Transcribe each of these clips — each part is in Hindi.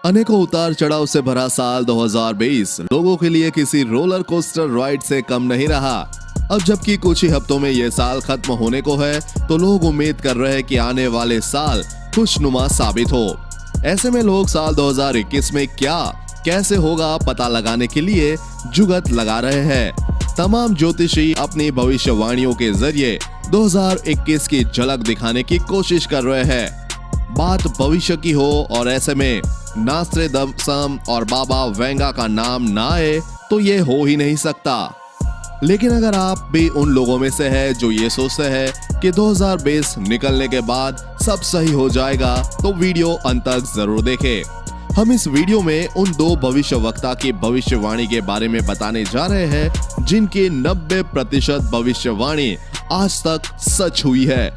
अनेकों उतार चढ़ाव से भरा साल 2020 लोगों के लिए किसी रोलर कोस्टर राइड से कम नहीं रहा। अब जबकि कुछ ही हफ्तों में ये साल खत्म होने को है, तो लोग उम्मीद कर रहे हैं कि आने वाले साल खुशनुमा साबित हो। ऐसे में लोग साल 2021 में क्या कैसे होगा पता लगाने के लिए जुगत लगा रहे हैं। तमाम ज्योतिषी अपनी भविष्यवाणियों के जरिए 2021 की झलक दिखाने की कोशिश कर रहे हैं। बात भविष्य की हो और ऐसे में नास्ट्रेदमस और बाबा वेंगा का नाम ना आए तो ये हो ही नहीं सकता। लेकिन अगर आप भी उन लोगों में से है जो ये सोचते हैं कि 2020 निकलने के बाद सब सही हो जाएगा, तो वीडियो अंत तक जरूर देखें। हम इस वीडियो में उन दो भविष्यवक्ता की भविष्यवाणी के बारे में बताने जा रहे हैं जिनकी 90% भविष्यवाणी आज तक सच हुई है।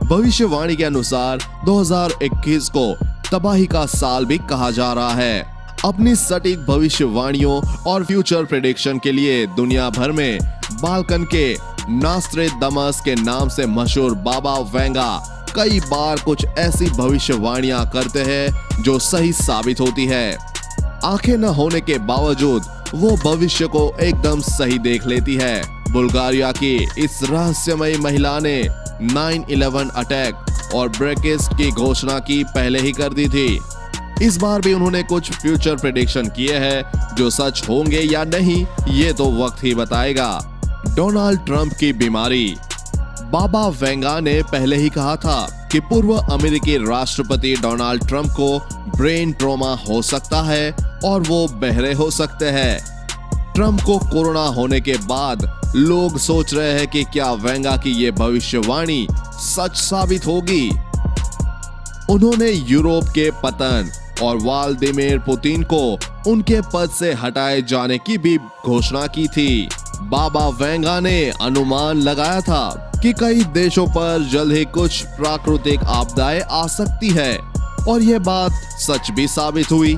भविष्यवाणी के अनुसार 2021 को तबाही का साल भी कहा जा रहा है। अपनी सटीक भविष्यवाणियों और फ्यूचर प्रेडिक्शन के लिए दुनिया भर में बाल्कन के नास्ट्रेदमस के नाम से मशहूर बाबा वेंगा कई बार कुछ ऐसी भविष्यवाणियां करते हैं जो सही साबित होती है। आंखें न होने के बावजूद वो भविष्य को एकदम सही देख लेती है। बुल्गारिया की इस रहस्यमयी महिला ने 9/11 अटैक और ब्रेक्सिट की घोषणा की पहले ही कर दी थी। इस बार भी उन्होंने कुछ फ्यूचर प्रेडिक्शन किए हैं जो सच होंगे या नहीं ये तो वक्त ही बताएगा। डोनाल्ड ट्रंप की बीमारी। बाबा वेंगा ने पहले ही कहा था कि पूर्व अमेरिकी राष्ट्रपति डोनाल्ड ट्रंप को ब्रेन ट्रॉमा हो सकता है और वो बहरे हो सकते हैं। ट्रंप को कोरोना होने के बाद लोग सोच रहे हैं कि क्या वेंगा की ये भविष्यवाणी सच साबित होगी। उन्होंने यूरोप के पतन और व्लादिमीर पुतिन को उनके पद से हटाए जाने की भी घोषणा की थी। बाबा वेंगा ने अनुमान लगाया था कि कई देशों पर जल्द ही कुछ प्राकृतिक आपदाएं आ सकती है और यह बात सच भी साबित हुई।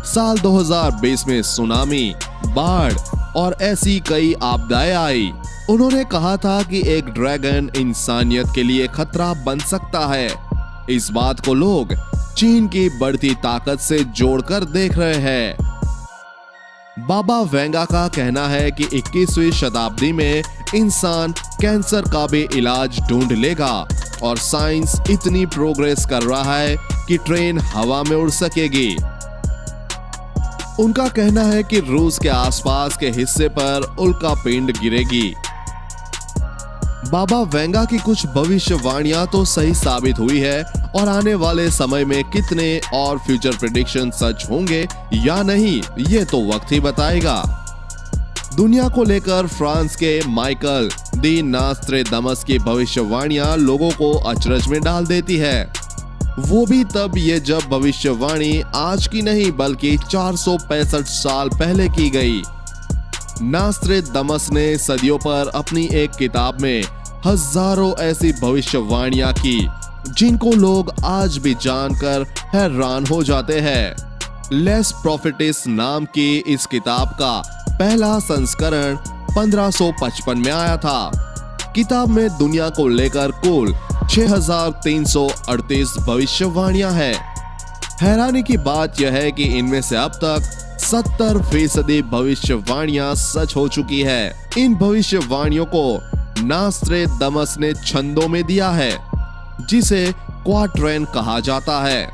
साल 2020 में सुनामी, बाढ़ और ऐसी कई आपदाएं आई। उन्होंने कहा था कि एक ड्रैगन इंसानियत के लिए खतरा बन सकता है। इस बात को लोग चीन की बढ़ती ताकत से जोड़कर देख रहे हैं। बाबा वेंगा का कहना है कि 21वीं शताब्दी में इंसान कैंसर का भी इलाज ढूंढ लेगा और साइंस इतनी प्रोग्रेस कर रहा है कि ट्रेन हवा में उड़ सकेगी। उनका कहना है कि रूस के आसपास के हिस्से पर उल्का पिंड गिरेगी। बाबा वेंगा की कुछ भविष्यवाणियां तो सही साबित हुई है और आने वाले समय में कितने और फ्यूचर प्रेडिक्शन सच होंगे या नहीं ये तो वक्त ही बताएगा। दुनिया को लेकर फ्रांस के माइकल दी नास्ट्रेदमस की भविष्यवाणियां लोगों को अचरज में डाल देती है। वो भी तब ये जब भविष्यवाणी आज की नहीं बल्कि 465 साल पहले की गई। नास्ट्रेदमस ने सदियों पर अपनी एक किताब में हजारों ऐसी भविष्यवाणियां की जिनको लोग आज भी जानकर हैरान हो जाते हैं। लेस प्रॉफिटिस नाम की इस किताब का पहला संस्करण 1555 में आया था। किताब में दुनिया को लेकर कुल 6338 भविष्यवाणियां हैं। हैरानी की बात यह है कि इनमें से अब तक 70% भविष्यवाणियां सच हो चुकी है। इन भविष्यवाणियों को नास्ट्रेदमस ने छंदों में दिया है जिसे क्वाट्रेन कहा जाता है।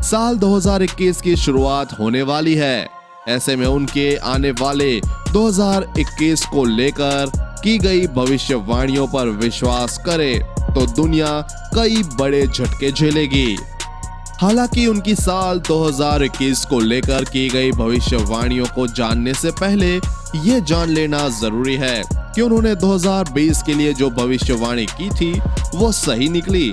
साल 2021 की शुरुआत होने वाली है। ऐसे में उनके आने वाले 2021 को लेकर की गई भविष्यवाणियों पर विश्वास करे तो दुनिया कई बड़े झटके झेलेगी। हालांकि उनकी साल 2021 को लेकर की गई भविष्यवाणियों को जानने से पहले ये जान लेना जरूरी है कि उन्होंने 2020 के लिए जो भविष्यवाणी की थी वो सही निकली।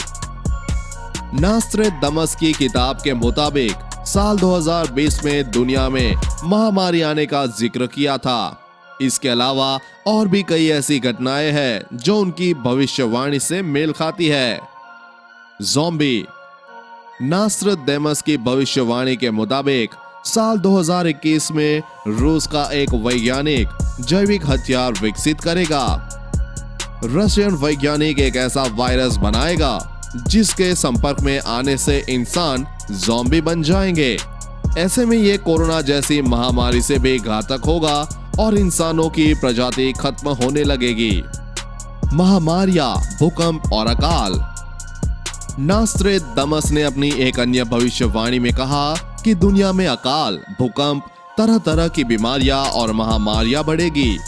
नास्ट्रेदमस की किताब के मुताबिक साल 2020 में दुनिया में महामारी आने का जिक्र किया था। इसके अलावा और भी कई ऐसी घटनाएं हैं जो उनकी भविष्यवाणी से मेल खाती है। ज़ॉम्बी। नास्ट्रेदमस की भविष्यवाणी के मुताबिक साल 2021 में रूस का एक वैज्ञानिक जैविक हथियार विकसित करेगा। रशियन वैज्ञानिक एक ऐसा वायरस बनाएगा जिसके संपर्क में आने से इंसान ज़ॉम्बी बन जाएंगे। ऐसे में ये कोरोना जैसी महामारी से भी घातक होगा और इंसानों की प्रजाति खत्म होने लगेगी। महामारियां, भूकंप और अकाल। नास्ट्रेदामस ने अपनी एक अन्य भविष्यवाणी में कहा कि दुनिया में अकाल, भूकंप, तरह तरह की बीमारियां और महामारियां बढ़ेगी।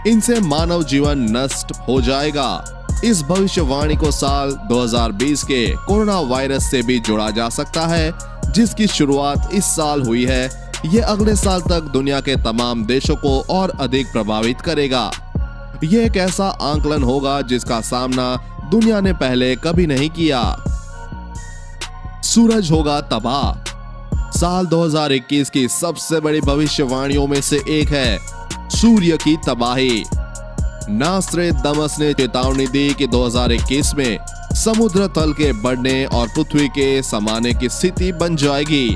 इनसे मानव जीवन नष्ट हो जाएगा। इस भविष्यवाणी को साल 2020 के कोरोना वायरस से भी जोड़ा जा सकता है, जिसकी शुरुआत इस साल हुई है। ये अगले साल तक दुनिया के तमाम देशों को और अधिक प्रभावित करेगा। ये एक ऐसा आंकलन होगा जिसका सामना दुनिया ने पहले कभी नहीं किया। सूरज होगा तबाह। साल 2021 की सबसे बड़ी भविष्यवाणियों में से एक है सूर्य की तबाही। नास्ट्रेदामस ने चेतावनी दी कि 2021 में समुद्र तल के बढ़ने और पृथ्वी के समाने की स्थिति बन जाएगी।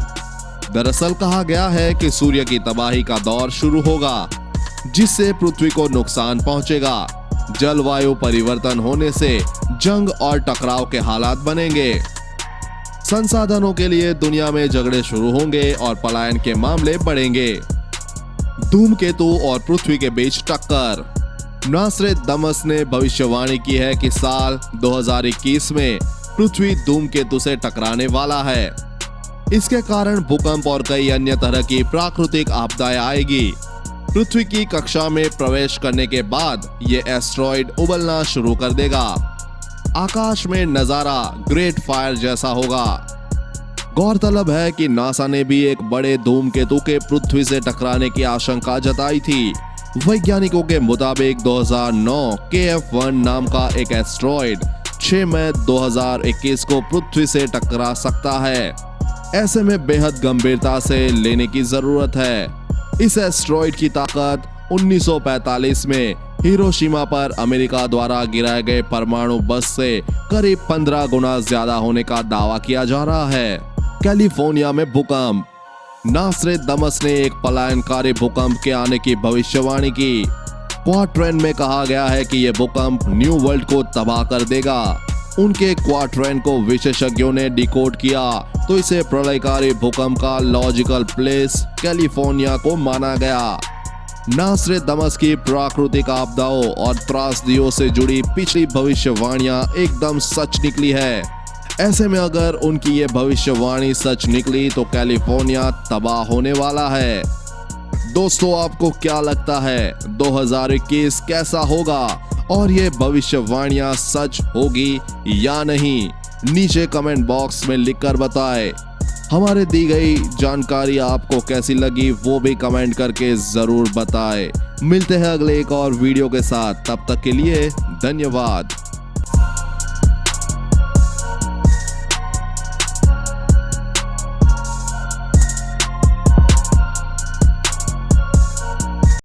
दरअसल कहा गया है कि सूर्य की तबाही का दौर शुरू होगा, जिससे पृथ्वी को नुकसान पहुंचेगा। जलवायु परिवर्तन होने से जंग और टकराव के हालात बनेंगे। संसाधनों के लिए दुनिया में झगड़े शुरू होंगे और पलायन के मामले बढ़ेंगे। धूमकेतु और पृथ्वी के बीच टक्कर। नास्ट्रेदामस ने भविष्यवाणी की है कि साल 2021 में पृथ्वी धूमकेतु से टकराने वाला है। इसके कारण भूकंप और कई अन्य तरह की प्राकृतिक आपदाएं आएगी। पृथ्वी की कक्षा में प्रवेश करने के बाद ये एस्टेरॉयड उबलना शुरू कर देगा। आकाश में नजारा ग्रेट फायर जैसा होगा। गौरतलब है कि नासा ने भी एक बड़े धूमकेतु के पृथ्वी से टकराने की आशंका जताई थी। वैज्ञानिकों के मुताबिक 2009 KF1 नाम का एक एस्टेरॉयड 6 मई 2021 को पृथ्वी से टकरा सकता है। ऐसे में बेहद गंभीरता से लेने की जरूरत है। इस एस्टेरॉयड की ताकत 1945 में हिरोशिमा पर अमेरिका द्वारा गिराए गए परमाणु बम से करीब 15 गुना ज्यादा होने का दावा किया जा रहा है। कैलिफोर्निया में भूकंप। नास्ट्रेदामस ने एक पलायनकारी भूकंप के आने की भविष्यवाणी की। क्वाड्रेंट में कहा गया है कि यह भूकंप न्यू वर्ल्ड को तबाह कर देगा। उनके क्वाड्रेंट को विशेषज्ञों ने डिकोड किया तो इसे प्रलयकारी भूकंप का लॉजिकल प्लेस कैलिफोर्निया को माना गया। नास्ट्रेदामस की प्राकृतिक आपदाओं और त्रासदियों से जुड़ी पिछली भविष्यवाणियां एकदम सच निकली है। ऐसे में अगर उनकी ये भविष्यवाणी सच निकली तो कैलिफोर्निया तबाह होने वाला है। दोस्तों, आपको क्या लगता है 2021 कैसा होगा और ये भविष्यवाणियां सच होगी या नहीं? नीचे कमेंट बॉक्स में लिखकर बताएं। हमारे दी गई जानकारी आपको कैसी लगी वो भी कमेंट करके जरूर बताएं। मिलते हैं अगले एक और वीडियो के साथ, तब तक के लिए धन्यवाद।